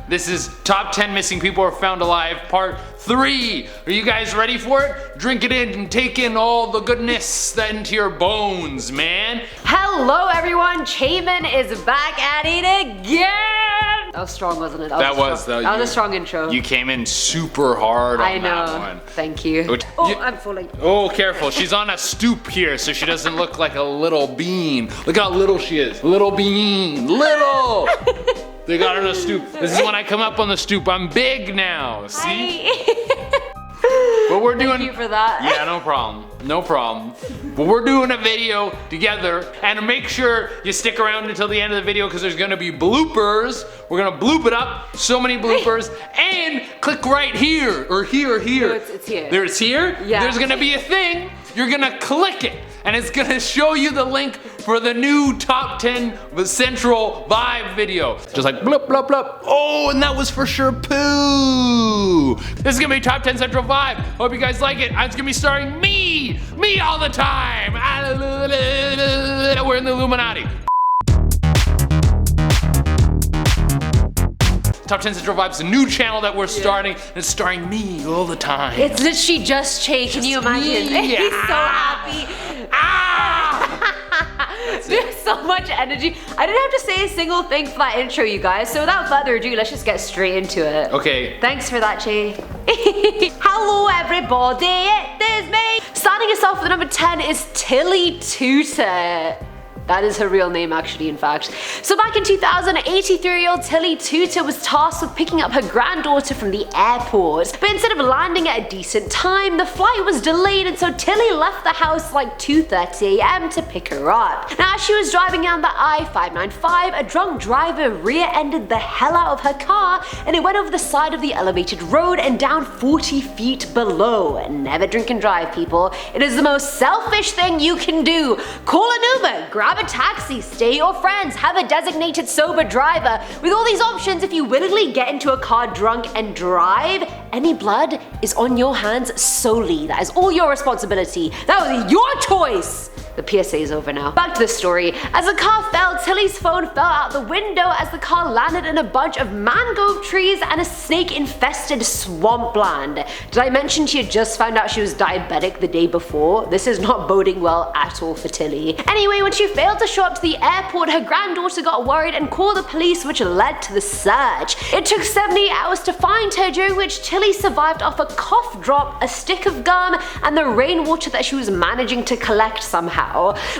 This is Top 10 Missing People Are Found Alive Part 3. Are you guys ready for it? Drink it in and take in all the goodness that into your bones, man. Hello everyone, Chayman is back at it again. That was strong, wasn't it? That was a strong intro. You came in super hard on that one. Thank you. I'm falling. Oh, careful. She's on a stoop here so she doesn't look like a little bean. Look how little she is. Little bean. Little. They got her on a stoop. This is when I come up on the stoop. I'm big now. See? But we're doing. Thank you for that. Yeah, no problem. No problem. But we're doing a video together, and make sure you stick around until the end of the video because there's gonna be bloopers. We're gonna bloop it up. So many bloopers. And click right here or here or here. No, it's here. There's here? Yeah. There's gonna be a thing. You're gonna click it. And it's gonna show you the link for the new Top 10 Central Vibe video. Just like blup, blup, blup. Oh, and that was for sure poo. This is gonna be Top 10 Central Vibe. Hope you guys like it. It's gonna be starring me all the time. We're in the Illuminati. Top 10 Central Vibe's a new channel that we're starting, and it's starring me all the time. It's literally just Chay, can you imagine? Me. He's so happy. There's so much energy. I didn't have to say a single thing for that intro, you guys. So without further ado, let's just get straight into it. Okay. Thanks for that, Chay. Hello everybody, it is me. Starting us off with number 10 is TILLIE TOOTER. That is her real name actually, in fact. So back in 2000, 83-year-old TILLIE TOOTER was tasked with picking up her granddaughter from the airport. But instead of landing at a decent time, the flight was delayed, and so TILLIE left the house like 2:30 AM to pick her up. Now as she was driving down the I-595, a drunk driver rear-ended the hell out of her car, and it went over the side of the elevated road and down 40 feet below. Never drink and drive, people. It is the most selfish thing you can do. Call an Uber, grab a taxi, stay your friends, have a designated sober driver. With all these options, if you willingly get into a car drunk and drive, any blood is on your hands solely. That is all your responsibility. That was your choice. The PSA is over now. Back to the story. As the car fell, Tillie's phone fell out the window as the car landed in a bunch of mangrove trees and a snake-infested swampland. Did I mention she had just found out she was diabetic the day before? This is not boding well at all for Tillie. Anyway, when she failed to show up to the airport, her granddaughter got worried and called the police, which led to the search. It took 70 hours to find her, during which Tillie survived off a cough drop, a stick of gum, and the rainwater that she was managing to collect somehow.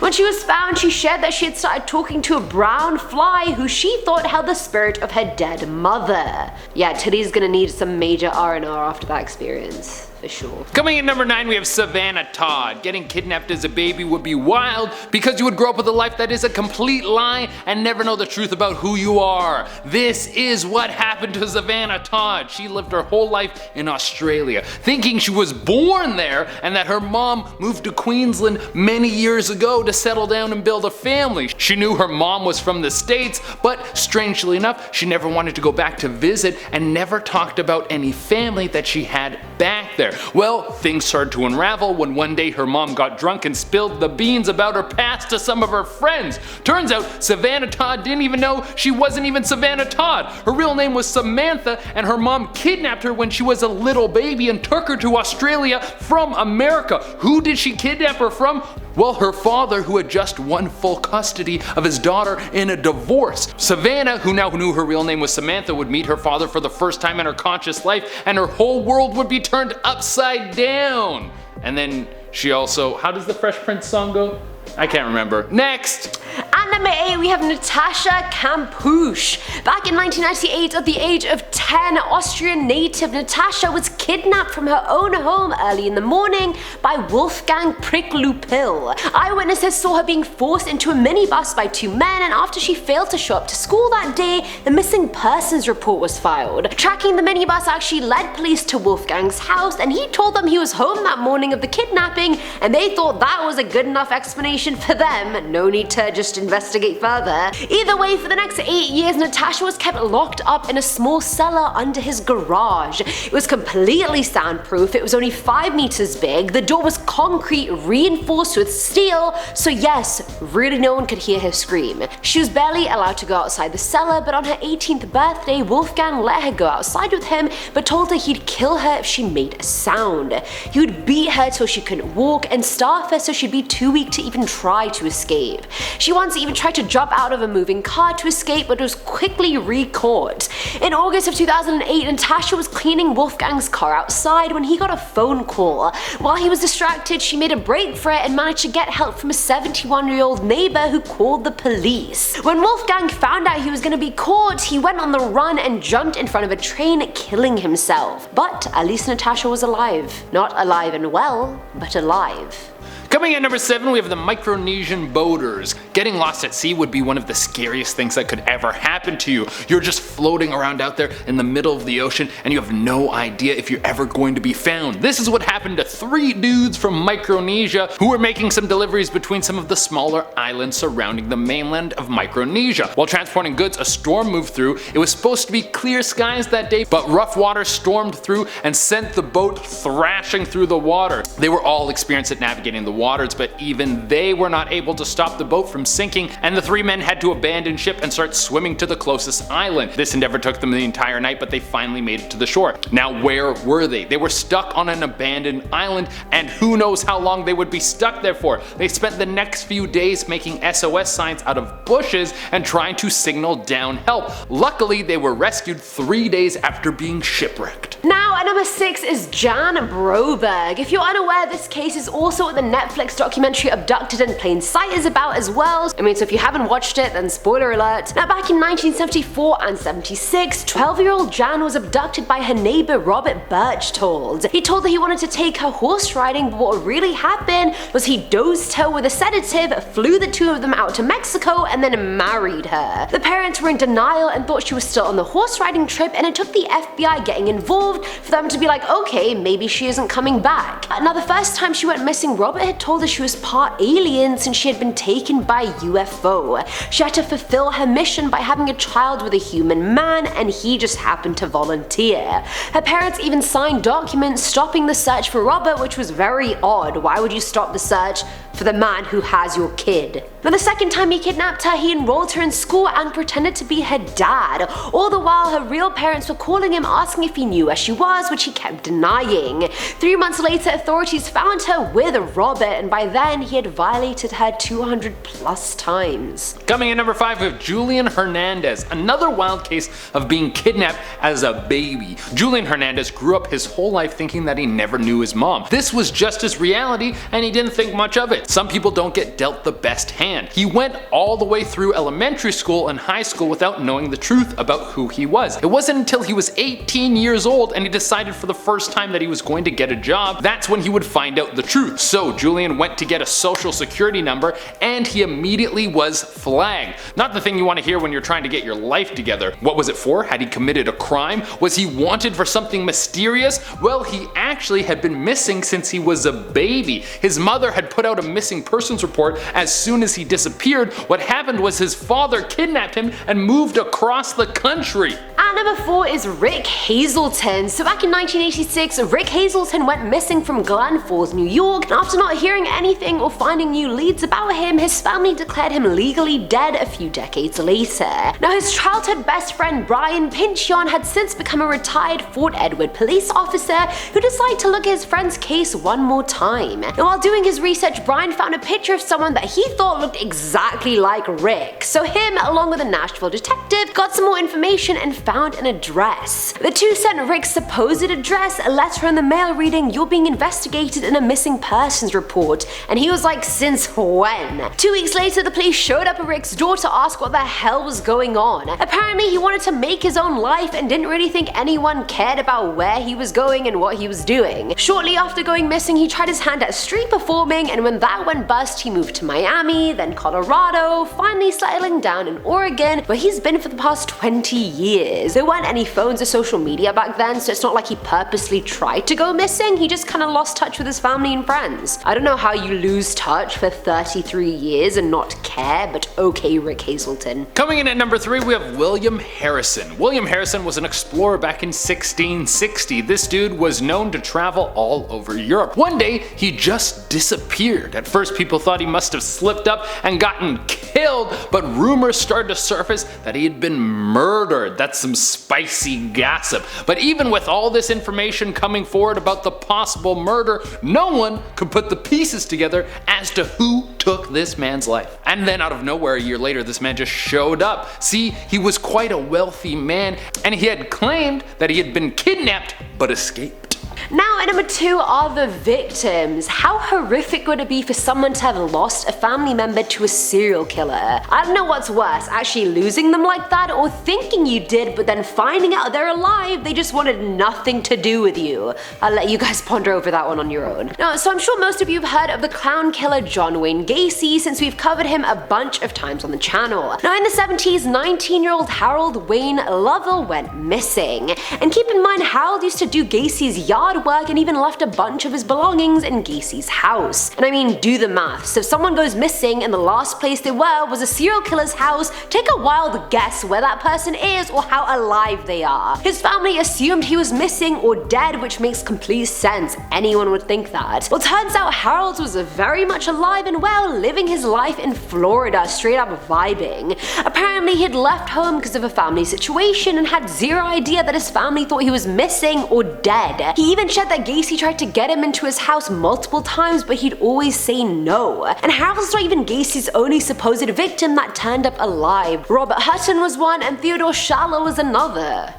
When she was found, she shared that she had started talking to a brown fly who she thought held the spirit of her dead mother. Yeah, Tillie's gonna need some major R&R after that experience. For sure. Coming in number 9, we have Savannah Todd. Getting kidnapped as a baby would be wild because you would grow up with a life that is a complete lie and never know the truth about who you are. This is what happened to Savannah Todd. She lived her whole life in Australia, thinking she was born there and that her mom moved to Queensland many years ago to settle down and build a family. She knew her mom was from the States, but strangely enough, she never wanted to go back to visit and never talked about any family that she had back there. Well, things started to unravel when one day her mom got drunk and spilled the beans about her past to some of her friends. Turns out Savannah Todd didn't even know she wasn't even Savannah Todd. Her real name was Samantha, and her mom kidnapped her when she was a little baby and took her to Australia from America. Who did she kidnap her from? Well, her father, who had just won full custody of his daughter in a divorce. Savannah, who now knew her real name was Samantha, would meet her father for the first time in her conscious life, and her whole world would be turned upside down. And then she also, how does the Fresh Prince song go? I can't remember. Next! At number 8, we have NATASCHA KAMPUSCH. Back in 1998, at the age of 10, Austrian native NATASCHA was kidnapped from her own home early in the morning by Wolfgang Pricklupil. Eyewitnesses saw her being forced into a minibus by 2 men, and after she failed to show up to school that day, the missing persons report was filed. Tracking the minibus actually led police to Wolfgang's house, and he told them he was home that morning of the kidnapping, and they thought that was a good enough explanation for them. No need to just investigate investigate further. Either way, for the next 8 years, Natasha was kept locked up in a small cellar under his garage. It was completely soundproof, it was only 5 meters big, the door was concrete reinforced with steel, so yes, really no one could hear her scream. She was barely allowed to go outside the cellar, but on her 18th birthday, Wolfgang let her go outside with him, but told her he'd kill her if she made a sound. He would beat her till she couldn't walk and starve her so she'd be too weak to even try to escape. She once even tried to jump out of a moving car to escape, but was quickly re-caught. In August of 2008, Natasha was cleaning Wolfgang's car outside when he got a phone call. While he was distracted, she made a break for it and managed to get help from a 71-year-old neighbor who called the police. When Wolfgang found out he was going to be caught, he went on the run and jumped in front of a train, killing himself. But at least Natasha was alive. Not alive and well, but alive. Coming in number 7, we have the Micronesian boaters. Getting lost at sea would be one of the scariest things that could ever happen to you. You're just floating around out there in the middle of the ocean and you have no idea if you're ever going to be found. This is what happened to 3 dudes from Micronesia who were making some deliveries between some of the smaller islands surrounding the mainland of Micronesia. While transporting goods, a storm moved through. It was supposed to be clear skies that day, but rough water stormed through and sent the boat thrashing through the water. They were all experienced at navigating the waters, but even they were not able to stop the boat from sinking, and the 3 men had to abandon ship and start swimming to the closest island. This endeavor took them the entire night, but they finally made it to the shore. Now where were they? They were stuck on an abandoned island, and who knows how long they would be stuck there for. They spent the next few days making SOS signs out of bushes and trying to signal down help. Luckily, they were rescued 3 days after being shipwrecked. Now at number 6 is Jan Broberg. If you're unaware, this case is also what the Netflix documentary Abducted in Plain Sight is about as well. So if you haven't watched it, then spoiler alert. Now back in 1974 and 76, 12-year-old Jan was abducted by her neighbor Robert Berchtold. He told her he wanted to take her horse riding, but what really happened was he dosed her with a sedative, flew the 2 of them out to Mexico, and then married her. The parents were in denial and thought she was still on the horse riding trip, and it took the FBI getting involved for them to be like, okay, maybe she isn't coming back. Now the first time she went missing, Robert had told her she was part alien since she had been taken by a UFO. She had to fulfill her mission by having a child with a human man, and he just happened to volunteer. Her parents even signed documents stopping the search for Robert, which was very odd. Why would you stop the search for the man who has your kid? Now the second time he kidnapped her, he enrolled her in school and pretended to be her dad. All the while her real parents were calling him asking if he knew where she was, which he kept denying. 3 months later, authorities found her with Robert, and by then he had violated her 200+ times. Coming in number 5, we have Julian Hernandez, another wild case of being kidnapped as a baby. Julian Hernandez grew up his whole life thinking that he never knew his mom. This was just his reality and he didn't think much of it. Some people don't get dealt the best hand. He went all the way through elementary school and high school without knowing the truth about who he was. It wasn't until he was 18 years old and he decided for the first time that he was going to get a job, that's when he would find out the truth. So Julian went to get a social security number and he immediately was flagged. Not the thing you want to hear when you're trying to get your life together. What was it for? Had he committed a crime? Was he wanted for something mysterious? Well, he actually had been missing since he was a baby. His mother had put out a missing persons report as soon as he disappeared. What happened was his father kidnapped him and moved across the country. At number 4 is Rick Hazelton. So back in 1986, Rick Hazelton went missing from Glens Falls, New York, and after not hearing anything or finding new leads about him, his family declared him legally dead a few decades later. Now his childhood best friend Brian Pinchon had since become a retired Fort Edward police officer who decided to look at his friend's case one more time. Now while doing his research, Brian found a picture of someone that he thought looked exactly like Rick. So him, along with a Nashville detective, got some more information and found an address. The two sent Rick's supposed address a letter in the mail reading, "You're being investigated in a missing persons report," and he was like, since when? 2 weeks later, the police showed up at Rick's door to ask what the hell was going on. Apparently he wanted to make his own life and didn't really think anyone cared about where he was going and what he was doing. Shortly after going missing, he tried his hand at street performing, and when that went bust, he moved to Miami, then Colorado, finally settling down in Oregon, where he's been for the past 20 years. years. There weren't any phones or social media back then, so it's not like he purposely tried to go missing, he just kind of lost touch with his family and friends. I don't know how you lose touch for 33 years and not care, but okay, Rick Hazelton. Coming in at number 3, we have William Harrison. William Harrison was an explorer back in 1660. This dude was known to travel all over Europe. One day, he just disappeared. At first, people thought he must have slipped up and gotten killed, but rumors started to surface that he had been murdered. That's some spicy gossip. But even with all this information coming forward about the possible murder, no one could put the pieces together as to who took this man's life. And then out of nowhere, a year later, this man just showed up. See, he was quite a wealthy man, and he had claimed that he had been kidnapped but escaped. Now at number 2 are the victims. How horrific would it be for someone to have lost a family member to a serial killer? I don't know what's worse, actually losing them like that, or thinking you did but then finding out they're alive, they just wanted nothing to do with you. I'll let you guys ponder over that one on your own. Now, so I'm sure most of you have heard of the clown killer John Wayne Gacy, since we've covered him a bunch of times on the channel. Now in the 70s, 19-year-old Harold Wayne Lovell went missing. And keep in mind, Harold used to do Gacy's yard work and even left a bunch of his belongings in Gacy's house. And I mean, do the math. So if someone goes missing and the last place they were was a serial killer's house, take a wild guess where that person is or how alive they are. His family assumed he was missing or dead, which makes complete sense. Anyone would think that. Well, turns out Harold was very much alive and well, living his life in Florida, straight up vibing. Apparently he'd left home because of a family situation and had zero idea that his family thought he was missing or dead. He even said that Gacy tried to get him into his house multiple times, but he'd always say no. And Harold's not even Gacy's only supposed victim that turned up alive. Robert Hutton was one and Theodore Shallow was another.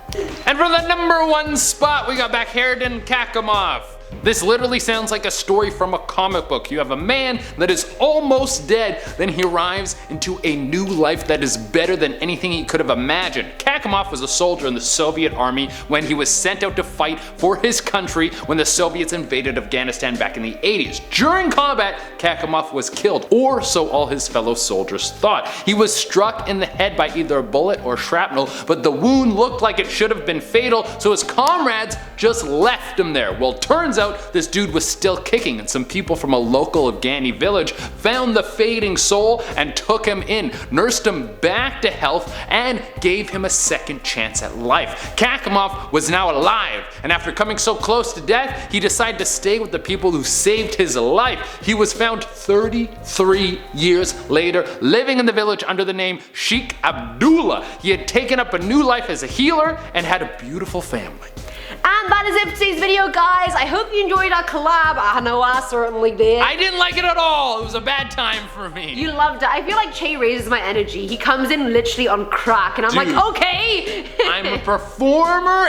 And for the number 1 spot, we got back Herden Kakamov. This literally sounds like a story from a comic book. You have a man that is almost dead, then he arrives into a new life that is better than anything he could have imagined. Kakamov was a soldier in the Soviet army when he was sent out to fight for his country when the Soviets invaded Afghanistan back in the 80s. During combat, Kakamov was killed, or so all his fellow soldiers thought. He was struck in the head by either a bullet or shrapnel, but the wound looked like it should have been fatal, so his comrades just left him there. Well, turns out this dude was still kicking, and some people from a local Afghani village found the fading soul and took him in, nursed him back to health, and gave him a second chance at life. Kakamov was now alive, and after coming so close to death, he decided to stay with the people who saved his life. He was found 33 years later, living in the village under the name Sheikh Abdullah. He had taken up a new life as a healer and had a beautiful family. And that is it for today's video, guys. I hope you enjoyed our collab. I know I certainly did. I didn't like it at all. It was a bad time for me. You loved it. I feel like Che raises my energy. He comes in literally on crack, and I'm Dude, like, okay. I'm a performer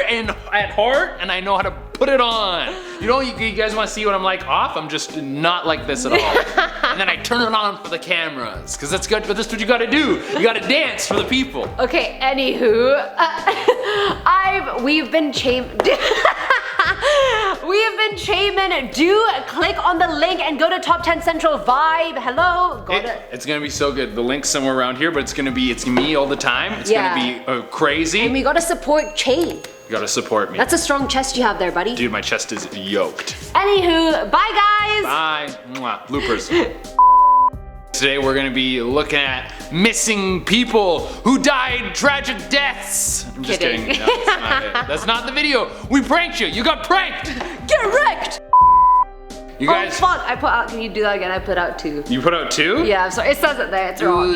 at heart, and I know how to put it on. You know, you guys want to see what I'm like off? I'm just not like this at all. And then I turn it on for the cameras, because that's good. But that's what you gotta do. You gotta dance for the people. Okay, anywho, we've been Chaman. Do click on the link and go to Top 10 Central Vibe. Hello. It's gonna be so good. The link's somewhere around here, but it's me all the time. It's gonna be crazy. And we gotta support Che. You gotta support me. That's a strong chest you have there, buddy. Dude, my chest is yoked. Anywho, bye guys. Bye. Mwah. Bloopers. Today we're gonna be looking at missing people who died tragic deaths. I'm just kidding. No, that's not it. That's not the video. We pranked you. You got pranked. Get wrecked. You guys. Oh fuck! I put out. Can you do that again? I put out 2. You put out 2? Yeah, I'm sorry. It says it there. It's wrong.